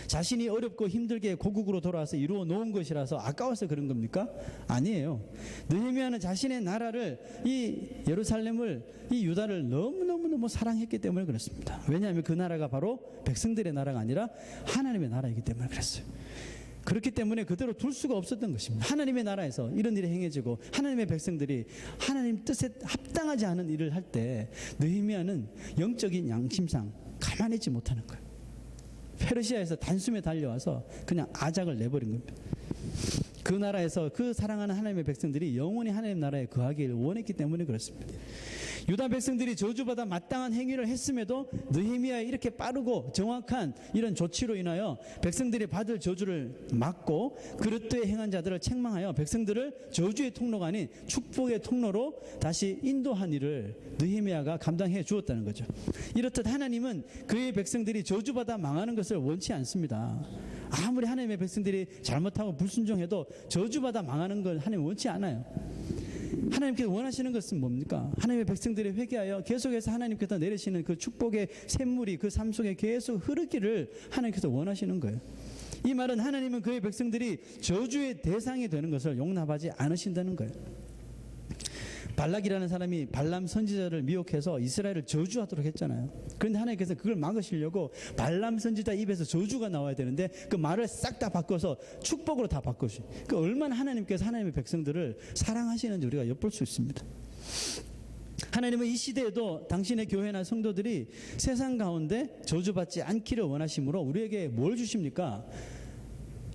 자신이 어렵고 힘들게 고국으로 돌아와서 이루어 놓은 것이라서 아까워서 그런 겁니까? 아니에요. 느헤미야는 자신의 나라를 이 예루살렘을 이 유다를 너무너무 사랑했기 때문에 그렇습니다. 왜냐하면 그 나라가 바로 백성들의 나라가 아니라 하나님의 나라이기 때문에 그랬어요. 그렇기 때문에 그대로 둘 수가 없었던 것입니다. 하나님의 나라에서 이런 일이 행해지고 하나님의 백성들이 하나님 뜻에 합당하지 않은 일을 할 때 느헤미야는 영적인 양심상 가만히 있지 못하는 거예요. 페르시아에서 단숨에 달려와서 그냥 아작을 내버린 겁니다. 그 나라에서 그 사랑하는 하나님의 백성들이 영원히 하나님 나라에 거하기를 원했기 때문에 그렇습니다. 유다 백성들이 저주받아 마땅한 행위를 했음에도 느헤미야의 이렇게 빠르고 정확한 이런 조치로 인하여 백성들이 받을 저주를 막고 그릇되이 행한 자들을 책망하여 백성들을 저주의 통로가 아닌 축복의 통로로 다시 인도한 일을 느헤미야가 감당해 주었다는 거죠. 이렇듯 하나님은 그의 백성들이 저주받아 망하는 것을 원치 않습니다. 아무리 하나님의 백성들이 잘못하고 불순종해도 저주받아 망하는 걸 하나님 원치 않아요. 하나님께서 원하시는 것은 뭡니까? 하나님의 백성들이 회개하여 계속해서 하나님께서 내리시는 그 축복의 샘물이 그 삶 속에 계속 흐르기를 하나님께서 원하시는 거예요. 이 말은 하나님은 그의 백성들이 저주의 대상이 되는 것을 용납하지 않으신다는 거예요. 발락이라는 사람이 발람 선지자를 미혹해서 이스라엘을 저주하도록 했잖아요. 그런데 하나님께서 그걸 막으시려고 발람 선지자 입에서 저주가 나와야 되는데 그 말을 싹 다 바꿔서 축복으로 다 바꾸시. 그 얼마나 하나님께서 하나님의 백성들을 사랑하시는지 우리가 엿볼 수 있습니다. 하나님은 이 시대에도 당신의 교회나 성도들이 세상 가운데 저주받지 않기를 원하심으로 우리에게 뭘 주십니까?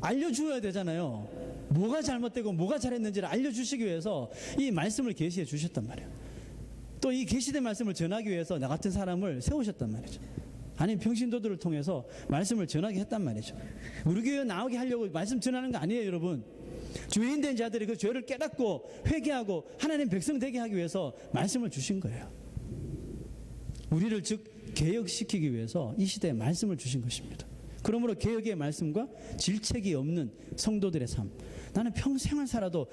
알려주어야 되잖아요. 뭐가 잘못되고 뭐가 잘했는지를 알려주시기 위해서 이 말씀을 계시해 주셨단 말이에요. 또 이 계시된 말씀을 전하기 위해서 나 같은 사람을 세우셨단 말이죠. 아니 평신도들을 통해서 말씀을 전하게 했단 말이죠. 우리 교회 나오게 하려고 말씀 전하는 거 아니에요, 여러분. 죄인된 자들이 그 죄를 깨닫고 회개하고 하나님 백성 되게 하기 위해서 말씀을 주신 거예요. 우리를 즉 개혁시키기 위해서 이 시대에 말씀을 주신 것입니다. 그러므로 개혁의 말씀과 질책이 없는 성도들의 삶. 나는 평생을 살아도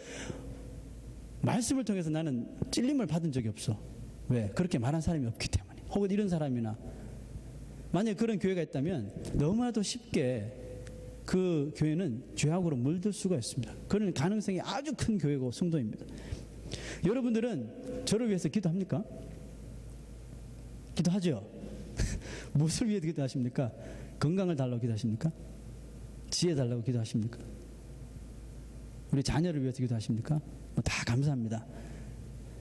말씀을 통해서 나는 찔림을 받은 적이 없어. 왜? 그렇게 말한 사람이 없기 때문에. 혹은 이런 사람이나 만약에 그런 교회가 있다면 너무나도 쉽게 그 교회는 죄악으로 물들 수가 있습니다. 그런 가능성이 아주 큰 교회고 성도입니다. 여러분들은 저를 위해서 기도합니까? 기도하죠. 무엇을 위해 기도하십니까? 건강을 달라고 기도하십니까? 지혜 달라고 기도하십니까? 우리 자녀를 위해서 기도하십니까? 다 감사합니다.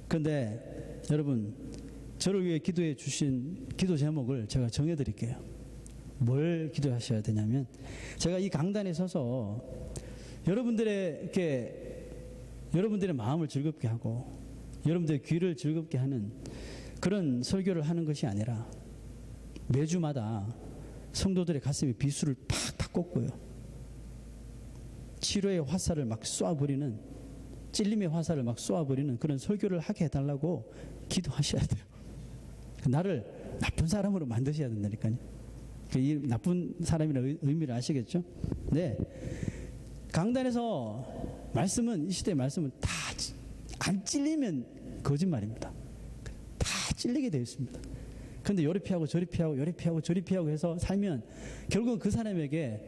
그런데 여러분, 저를 위해 기도해 주신 기도 제목을 제가 정해드릴게요. 뭘 기도하셔야 되냐면, 제가 이 강단에 서서 여러분들의 마음을 즐겁게 하고 여러분들의 귀를 즐겁게 하는 그런 설교를 하는 것이 아니라 매주마다 성도들의 가슴에 비수를 팍팍 꽂고요, 치료의 화살을 막 쏘아버리는, 찔림의 화살을 막 쏘아버리는 그런 설교를 하게 해달라고 기도하셔야 돼요. 나를 나쁜 사람으로 만드셔야 된다니까요. 이 나쁜 사람이라는 의미를 아시겠죠? 네. 강단에서 말씀은, 이 시대의 말씀은 다 안 찔리면 거짓말입니다. 다 찔리게 되어 있습니다. 그런데 요리 피하고 저리 피하고 요리 피하고 저리 피하고 해서 살면 결국 그 사람에게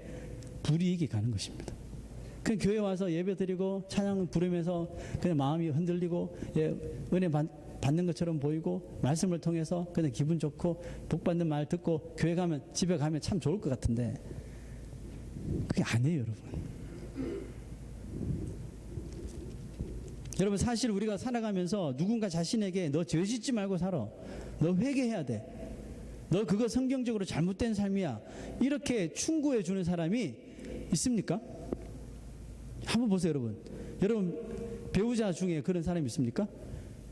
불이익이 가는 것입니다. 그냥 교회 와서 예배 드리고 찬양 부르면서 그냥 마음이 흔들리고, 은혜 받는 것처럼 보이고 말씀을 통해서 그냥 기분 좋고 복 받는 말 듣고 교회 가면, 집에 가면 참 좋을 것 같은데 그게 아니에요, 여러분. 여러분, 사실 우리가 살아가면서 누군가 자신에게 너 죄 짓지 말고 살아, 너 회개해야 돼, 너 그거 성경적으로 잘못된 삶이야, 이렇게 충고해 주는 사람이 있습니까? 한번 보세요, 여러분. 여러분 배우자 중에 그런 사람이 있습니까?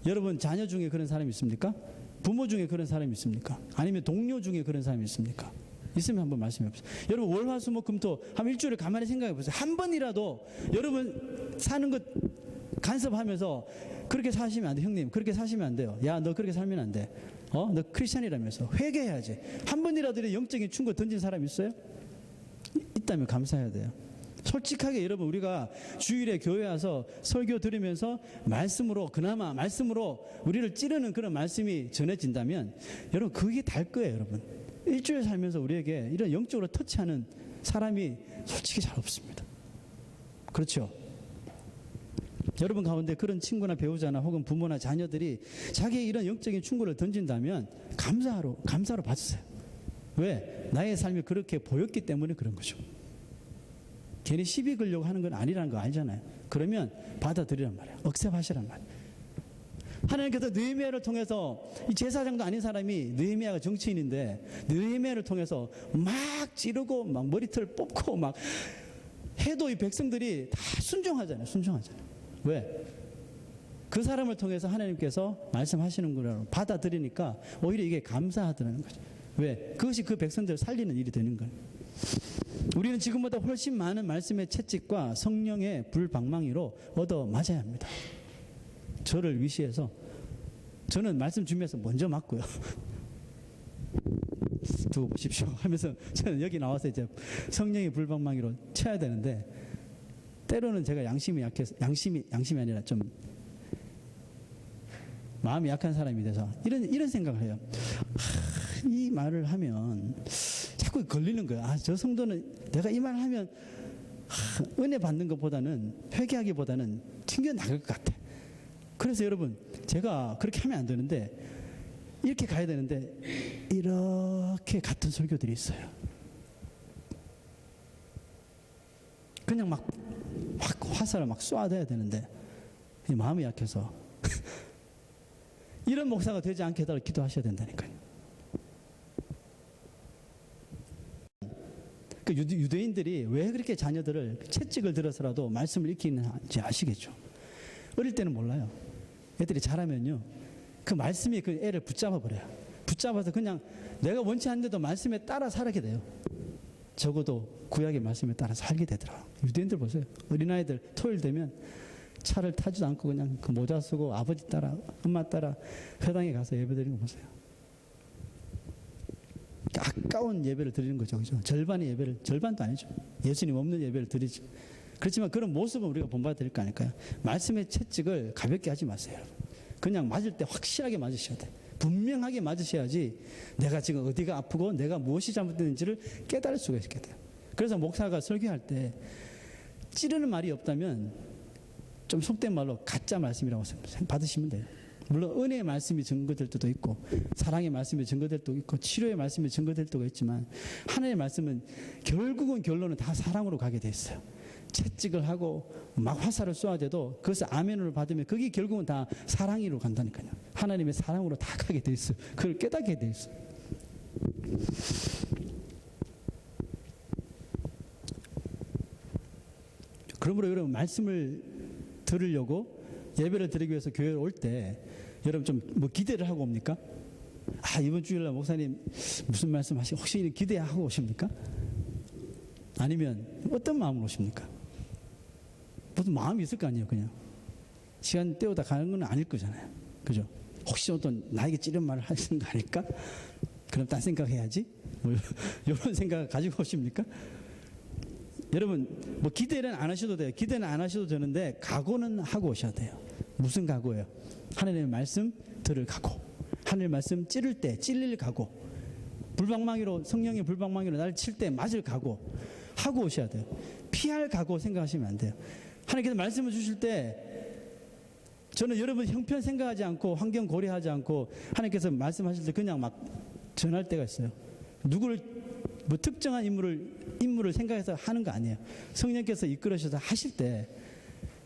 여러분 자녀 중에 그런 사람이 있습니까? 부모 중에 그런 사람이 있습니까? 아니면 동료 중에 그런 사람이 있습니까? 있으면 한번 말씀해 보세요. 여러분 월화수목금토 한 일주일을 가만히 생각해 보세요. 한 번이라도 여러분 사는 것 간섭하면서 그렇게 사시면 안 돼. 형님 그렇게 사시면 안 돼요. 야, 너 그렇게 살면 안 돼. 너 크리스찬이라면서 회개해야지. 한 번이라도 영적인 충고 던진 사람 있어요? 있다면 감사해야 돼요. 솔직하게 여러분, 우리가 주일에 교회 와서 설교 들으면서 말씀으로, 그나마 말씀으로 우리를 찌르는 그런 말씀이 전해진다면 여러분 그게 달 거예요. 여러분 일주일 살면서 우리에게 이런 영적으로 터치하는 사람이 솔직히 잘 없습니다. 그렇죠? 여러분 가운데 그런 친구나 배우자나 혹은 부모나 자녀들이 자기의 이런 영적인 충고를 던진다면 감사로 받으세요. 왜? 나의 삶이 그렇게 보였기 때문에 그런 거죠. 괜히 시비 걸려고 하는 건 아니라는 거 알잖아요. 그러면 받아들이란 말이에요. 억셉하시란 말이에요. 하나님께서 느헤미야를 통해서, 이 제사장도 아닌 사람이, 느헤미야가 정치인인데 느헤미야를 통해서 막 찌르고 막 머리털 뽑고 막 해도 이 백성들이 다 순종하잖아요. 왜? 그 사람을 통해서 하나님께서 말씀하시는구나 받아들이니까 오히려 이게 감사하더라는 거죠. 왜? 그것이 그 백성들을 살리는 일이 되는 거예요. 우리는 지금보다 훨씬 많은 말씀의 채찍과 성령의 불방망이로 얻어 맞아야 합니다. 저를 위시해서 저는 말씀 준비해서 먼저 맞고요. 두고 보십시오 하면서 저는 여기 나와서 이제 성령의 불방망이로 쳐야 되는데, 때로는 제가 양심이 약해서, 양심이 아니라 좀 마음이 약한 사람이 돼서 이런 생각을 해요. 이 말을 하면 자꾸 걸리는 거예요. 저 성도는 내가 이 말을 하면 은혜 받는 것보다는, 회개하기보다는 튕겨 나갈 것 같아. 그래서 여러분, 제가 그렇게 하면 안 되는데, 이렇게 가야 되는데 이렇게 같은 설교들이 있어요. 그냥 막 화살을 막 쏘아대야 되는데 마음이 약해서 이런 목사가 되지 않게 해달라고 기도하셔야 된다니까요. 그 유대인들이 왜 그렇게 자녀들을 채찍을 들어서라도 말씀을 익히는지 아시겠죠? 어릴 때는 몰라요. 애들이 자라면요, 그 말씀이 그 애를 붙잡아 버려요. 붙잡아서 그냥 내가 원치 않는데도 말씀에 따라 살게 돼요. 적어도 구약의 말씀에 따라 살게 되더라고요. 유대인들 보세요. 어린아이들 토요일 되면 차를 타지도 않고 그냥 그 모자 쓰고 아버지 따라 엄마 따라 회당에 가서 예배 드리는 거 보세요. 아까운 예배를 드리는 거죠. 그죠? 절반의 예배를, 절반도 아니죠. 예수님 없는 예배를 드리죠. 그렇지만 그런 모습은 우리가 본받아 드릴 거 아닐까요? 말씀의 채찍을 가볍게 하지 마세요. 그냥 맞을 때 확실하게 맞으셔야 돼요. 분명하게 맞으셔야지 내가 지금 어디가 아프고 내가 무엇이 잘못됐는지를 깨달을 수가 있게 돼요. 그래서 목사가 설교할 때 찌르는 말이 없다면 좀 속된 말로 가짜 말씀이라고 받으시면 돼요. 물론 은혜의 말씀이 증거될 때도 있고, 사랑의 말씀이 증거될 때도 있고, 치료의 말씀이 증거될 때도 있지만, 하나님의 말씀은 결국은 결론은 다 사랑으로 가게 돼 있어요. 채찍을 하고 막 화살을 쏘아대도 그것을 아멘으로 받으면 그게 결국은 다 사랑으로 간다니까요. 하나님의 사랑으로 다 가게 돼 있어요. 그걸 깨닫게 돼 있어요. 그러므로 여러분, 말씀을 들으려고 예배를 드리기 위해서 교회에 올 때 여러분 좀 뭐 기대를 하고 옵니까? 이번 주일날 목사님 무슨 말씀 하시고 혹시 기대하고 오십니까? 아니면 어떤 마음으로 오십니까? 무슨 마음이 있을 거 아니에요. 그냥 시간 때우다 가는 건 아닐 거잖아요. 그죠? 혹시 어떤 나에게 찌른 말을 하시는 거 아닐까? 그럼 딴 생각해야지? 뭐 이런 생각을 가지고 오십니까? 여러분, 뭐 기대는 안 하셔도 돼요. 기대는 안 하셔도 되는데 각오는 하고 오셔야 돼요. 무슨 각오예요? 하나님의 말씀 들을 각오, 하나님의 말씀 찌를 때 찔릴 각오, 불방망이로, 성령의 불방망이로 나를 칠 때 맞을 각오 하고 오셔야 돼요. 피할 각오 생각하시면 안 돼요. 하나님께서 말씀을 주실 때 저는 여러분 형편 생각하지 않고 환경 고려하지 않고 하나님께서 말씀하실 때 그냥 막 전할 때가 있어요. 누구를 뭐 특정한 인물을 생각해서 하는 거 아니에요. 성령께서 이끌으셔서 하실 때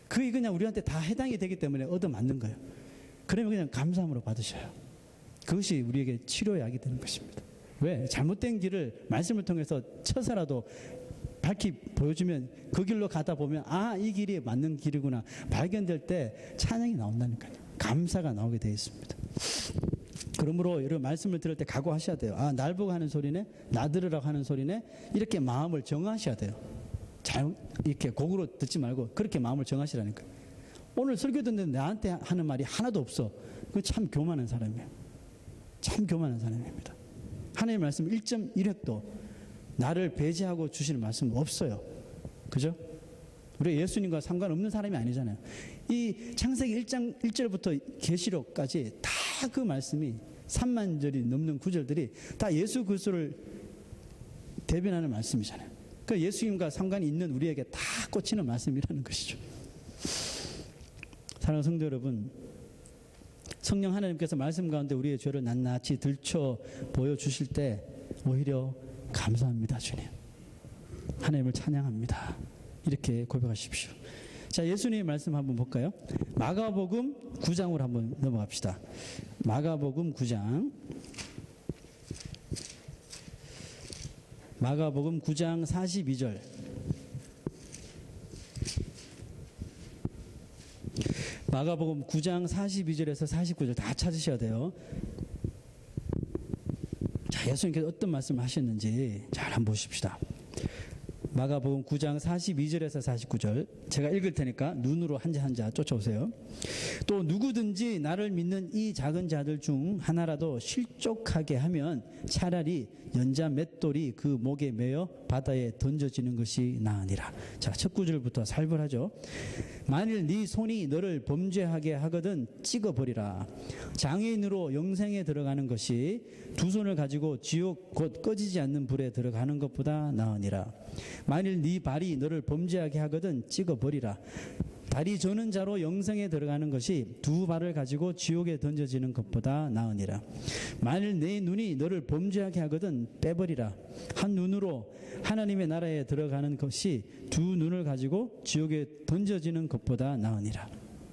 그게 그냥 우리한테 다 해당이 되기 때문에 얻어맞는 거예요. 그러면 그냥 감사함으로 받으셔요. 그것이 우리에게 치료의 약이 되는 것입니다. 왜? 잘못된 길을 말씀을 통해서 쳐서라도 밝히 보여주면 그 길로 가다 보면 이 길이 맞는 길이구나 발견될 때 찬양이 나온다니까요. 감사가 나오게 되어 있습니다. 그러므로 여러분 말씀을 들을 때 각오하셔야 돼요. 날 보고 하는 소리네, 나 들으라고 하는 소리네. 이렇게 마음을 정하셔야 돼요. 이렇게 곡으로 듣지 말고 그렇게 마음을 정하시라니까요. 오늘 설교 듣는데 나한테 하는 말이 하나도 없어. 그건 참 교만한 사람이에요. 참 교만한 사람입니다. 하나님의 말씀 1.1획도 나를 배제하고 주시는 말씀은 없어요. 그죠? 우리 예수님과 상관없는 사람이 아니잖아요. 이 창세기 1장 1절부터 계시록까지 다 그 말씀이 3만 절이 넘는 구절들이 다 예수 그리스도를 대변하는 말씀이잖아요. 그 예수님과 상관이 있는 우리에게 다 꽂히는 말씀이라는 것이죠. 사랑하는 성도 여러분, 성령 하나님께서 말씀 가운데 우리의 죄를 낱낱이 들춰 보여주실 때 오히려 감사합니다. 주님, 하나님을 찬양합니다. 이렇게 고백하십시오. 자, 예수님의 말씀 한번 볼까요? 마가복음 9장으로 한번 넘어갑시다. 마가복음 9장. 마가복음 9장 42절. 마가복음 9장 42절에서 49절 다 찾으셔야 돼요. 자, 예수님께서 어떤 말씀을 하셨는지 잘 한번 보십시다. 마가복음 9장 42절에서 49절 제가 읽을 테니까 눈으로 한자 한자 쫓아오세요. 또 누구든지 나를 믿는 이 작은 자들 중 하나라도 실족하게 하면 차라리 연자 맷돌이 그 목에 매어 바다에 던져지는 것이 나으니라. 자, 첫 구절부터 살벌하죠. 만일 네 손이 너를 범죄하게 하거든 찍어버리라. 장애인으로 영생에 들어가는 것이 두 손을 가지고 지옥 곧 꺼지지 않는 불에 들어가는 것보다 나으니라. 만일 네 발이 너를 범죄하게 하거든 찍어버리라. 다리 저는 자로 영생에 들어가는 것이 두 발을 가지고 지옥에 던져지는 것보다 나으니라. 만일 내 눈이 너를 범죄하게 하거든 빼버리라. 한 눈으로 하나님의 나라에 들어가는 것이 두 눈을 가지고 지옥에 던져지는 것보다 나으니라.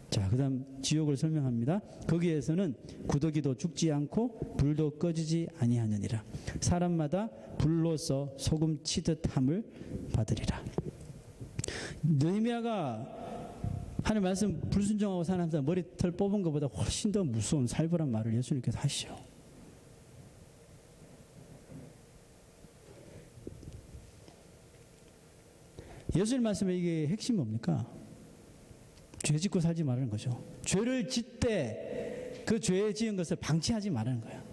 자, 그 다음 지옥을 설명합니다. 거기에서는 구더기도 죽지 않고 불도 꺼지지 아니하느니라. 사람마다 불로서 소금 치듯 함을 받으리라. 느헤미야가 하나님 말씀 불순종하고 사는 사람 머리털 뽑은 것보다 훨씬 더 무서운 살벌한 말을 예수님께서 하시죠. 예수님 말씀에 이게 핵심이 뭡니까? 죄 짓고 살지 말라는 거죠. 죄를 짓되 그 죄에 지은 것을 방치하지 말라는 거예요.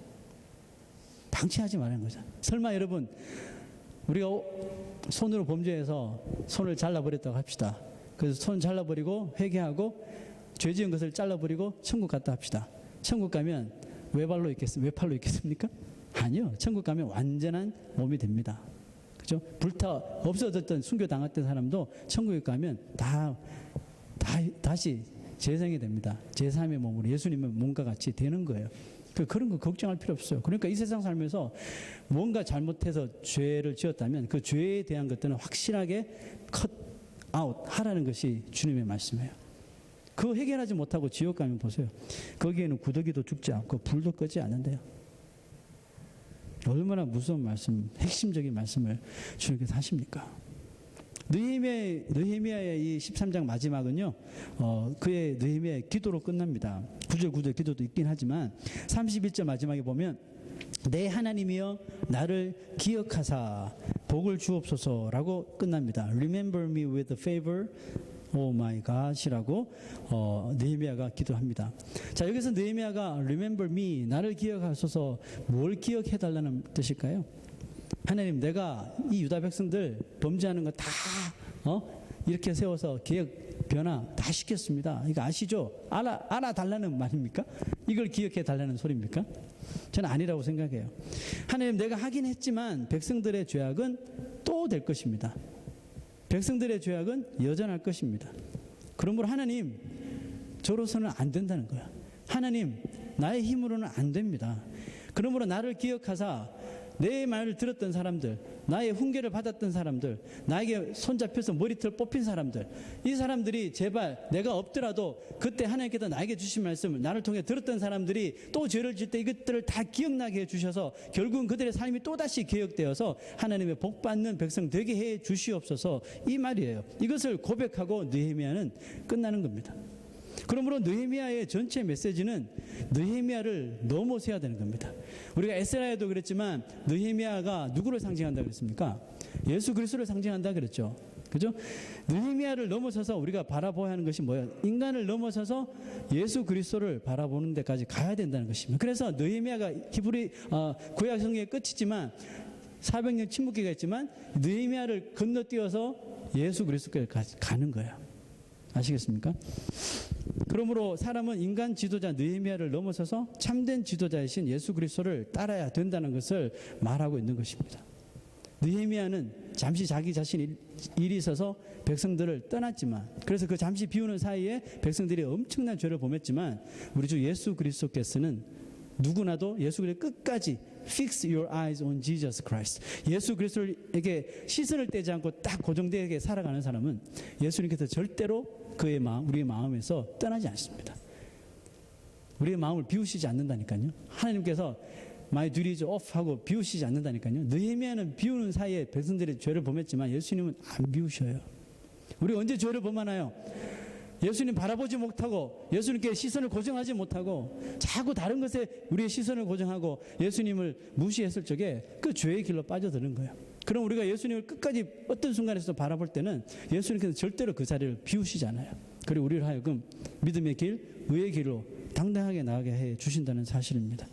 방치하지 말라는 거죠. 설마 여러분 우리가 손으로 범죄해서 손을 잘라버렸다고 합시다. 그래서 손 잘라버리고 회개하고 죄 지은 것을 잘라버리고 천국 갔다 합시다. 천국 가면 외팔로 있겠습니까? 아니요. 천국 가면 완전한 몸이 됩니다. 그죠? 불타 없어졌던 순교 당했던 사람도 천국에 가면 다시 재생이 됩니다. 제3의 몸으로 예수님의 몸과 같이 되는 거예요. 그런 거 걱정할 필요 없어요. 그러니까 이 세상 살면서 뭔가 잘못해서 죄를 지었다면 그 죄에 대한 것들은 확실하게 컷 아웃 하라는 것이 주님의 말씀이에요. 그거 해결하지 못하고 지옥 가면 보세요. 거기에는 구더기도 죽지 않고 불도 끄지 않는데요. 얼마나 무서운 말씀, 핵심적인 말씀을 주님께서 하십니까? 느헤미야의 이 13장 마지막은요, 그의 느헤미야의 기도로 끝납니다. 9절 9절 기도도 있긴 하지만 31절 마지막에 보면 내 하나님이여 나를 기억하사 복을 주옵소서라고 끝납니다. Remember me with favor, oh my God이라고 느헤미야가 기도합니다. 자, 여기서 느헤미야가 Remember me, 나를 기억하소서, 뭘 기억해달라는 뜻일까요? 하나님, 내가 이 유다 백성들 범죄하는 거 다 이렇게 세워서 개혁 변화 다 시켰습니다. 이거 아시죠? 알아달라는 말입니까? 이걸 기억해 달라는 소리입니까? 저는 아니라고 생각해요. 하나님, 내가 하긴 했지만 백성들의 죄악은 또 될 것입니다. 백성들의 죄악은 여전할 것입니다. 그러므로 하나님, 저로서는 안 된다는 거야. 하나님, 나의 힘으로는 안 됩니다. 그러므로 나를 기억하사 내 말을 들었던 사람들, 나의 훈계를 받았던 사람들, 나에게 손잡혀서 머리털 뽑힌 사람들, 이 사람들이 제발 내가 없더라도 그때 하나님께서 나에게 주신 말씀을 나를 통해 들었던 사람들이 또 죄를 질 때 이것들을 다 기억나게 해주셔서 결국은 그들의 삶이 또다시 개혁되어서 하나님의 복받는 백성 되게 해 주시옵소서, 이 말이에요. 이것을 고백하고 느헤미야는 끝나는 겁니다. 그러므로 느헤미야의 전체 메시지는 느헤미야를 넘어서야 되는 겁니다. 우리가 에스라에도 그랬지만 느헤미야가 누구를 상징한다 그랬습니까? 예수 그리스도를 상징한다 그랬죠. 그죠? 느헤미야를 넘어서서 우리가 바라보아야 하는 것이 뭐예요? 인간을 넘어서서 예수 그리스도를 바라보는 데까지 가야 된다는 것입니다. 그래서 느헤미야가 히브리 구약 성경의 끝이지만 400년 침묵기가 있지만 느헤미야를 건너뛰어서 예수 그리스도까지 가는 거예요. 아시겠습니까? 그러므로 사람은 인간 지도자 느헤미야를 넘어서서 참된 지도자이신 예수 그리스도를 따라야 된다는 것을 말하고 있는 것입니다. 느헤미야는 잠시 자기 자신 일이 있어서 백성들을 떠났지만, 그래서 그 잠시 비우는 사이에 백성들이 엄청난 죄를 범했지만 우리 주 예수 그리스도께서는 누구나도 예수 그리스도 끝까지 Fix your eyes on Jesus Christ. 예수 그리스도에게 시선을 떼지 않고 딱 고정되게 살아가는 사람은 예수님께서 절대로 그의 마음, 우리의 마음에서 떠나지 않습니다. 우리의 마음을 비우시지 않는다니까요. 하나님께서 My duty is off 하고 비우시지 않는다니까요. 느헤미야는 비우는 사이에 백성들이 죄를 범했지만 예수님은 안 비우셔요. 우리가 언제 죄를 범하나요? 예수님 바라보지 못하고 예수님께 시선을 고정하지 못하고 자꾸 다른 것에 우리의 시선을 고정하고 예수님을 무시했을 적에 그 죄의 길로 빠져드는 거예요. 그럼 우리가 예수님을 끝까지 어떤 순간에서 바라볼 때는 예수님께서 절대로 그 자리를 비우시지 않아요. 그리고 우리를 하여금 믿음의 길, 의의 길로 당당하게 나가게 해 주신다는 사실입니다.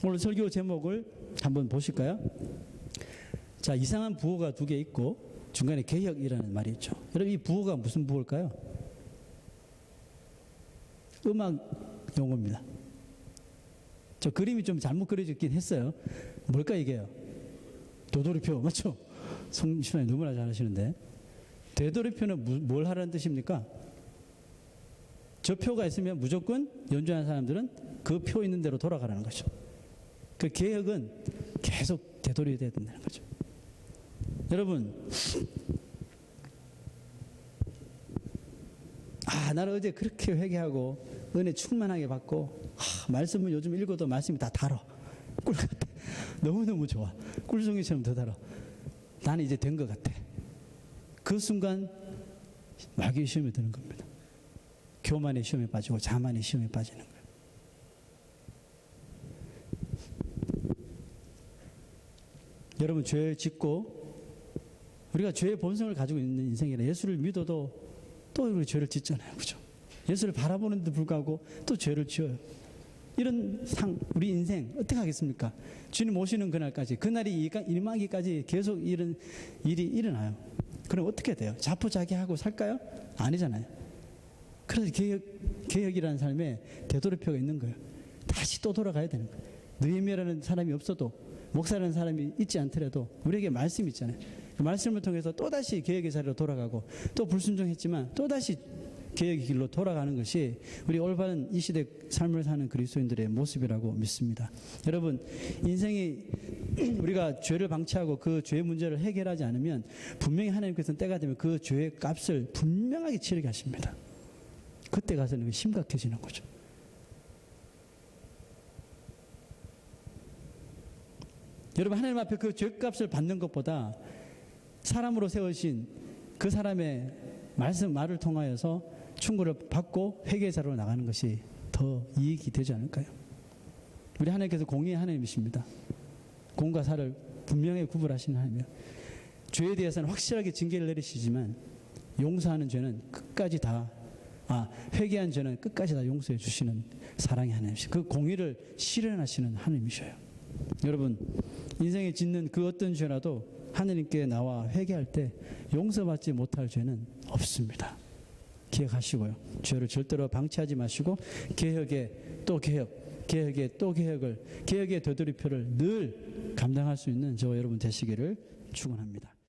오늘 설교 제목을 한번 보실까요? 자, 이상한 부호가 두 개 있고 중간에 개혁이라는 말이 있죠. 여러분, 이 부호가 무슨 부호일까요? 음악 용어입니다. 저 그림이 좀 잘못 그려졌긴 했어요. 뭘까 이게요? 되돌이표, 맞죠? 성신이 너무나 잘하시는데, 되돌이표는 뭘 하라는 뜻입니까? 저 표가 있으면 무조건 연주하는 사람들은 그 표 있는 대로 돌아가라는 거죠. 그 개혁은 계속 되돌려야 된다는 거죠. 여러분, 나는 어제 그렇게 회개하고 은혜 충만하게 받고 말씀을 요즘 읽어도 말씀이 다 달어. 꿀 같아. 너무너무 좋아. 꿀송이처럼 더 달어. 나는 이제 된 것 같아. 그 순간 마귀의 시험에 드는 겁니다. 교만의 시험에 빠지고 자만의 시험에 빠지는 거예요. 여러분, 죄를 짓고 우리가 죄의 본성을 가지고 있는 인생이라 예수를 믿어도 또 우리 죄를 짓잖아요. 그죠? 예수를 바라보는데 불구하고 또 죄를 지어요. 이런 우리 인생 어떻게 하겠습니까? 주님 오시는 그날까지, 그날이 임하기까지 계속 이런 일이 일어나요. 그럼 어떻게 돼요? 자포자기하고 살까요? 아니잖아요. 그래서 개혁이라는 삶에 되돌이표가 있는 거예요. 다시 또 돌아가야 되는 거예요. 느헤미야라는 사람이 없어도, 목사라는 사람이 있지 않더라도 우리에게 말씀이 있잖아요. 그 말씀을 통해서 또다시 개혁의 자리로 돌아가고, 또 불순종했지만 또다시 개혁의 길로 돌아가는 것이 우리 올바른 이 시대 삶을 사는 그리스도인들의 모습이라고 믿습니다. 여러분, 인생이 우리가 죄를 방치하고 그 죄 문제를 해결하지 않으면 분명히 하나님께서는 때가 되면 그 죄의 값을 분명하게 치르게 하십니다. 그때 가서는 심각해지는 거죠. 여러분, 하나님 앞에 그 죄값을 받는 것보다 사람으로 세우신 그 사람의 말을 통하여서 충고를 받고 회개의 자리로 나가는 것이 더 이익이 되지 않을까요? 우리 하나님께서 공의의 하나님이십니다. 공과 사를 분명히 구분하시는 하나님이요. 죄에 대해서는 확실하게 징계를 내리시지만 용서하는 죄는 끝까지 회개한 죄는 끝까지 다 용서해 주시는 사랑의 하나님이시죠. 그 공의를 실현하시는 하나님이셔요. 여러분, 인생에 짓는 그 어떤 죄라도 하느님께 나와 회개할 때 용서받지 못할 죄는 없습니다. 기억하시고요. 죄를 절대로 방치하지 마시고 개혁에 또 개혁, 개혁에 또 개혁의 되돌이표를 늘 감당할 수 있는 저와 여러분 되시기를 축원합니다.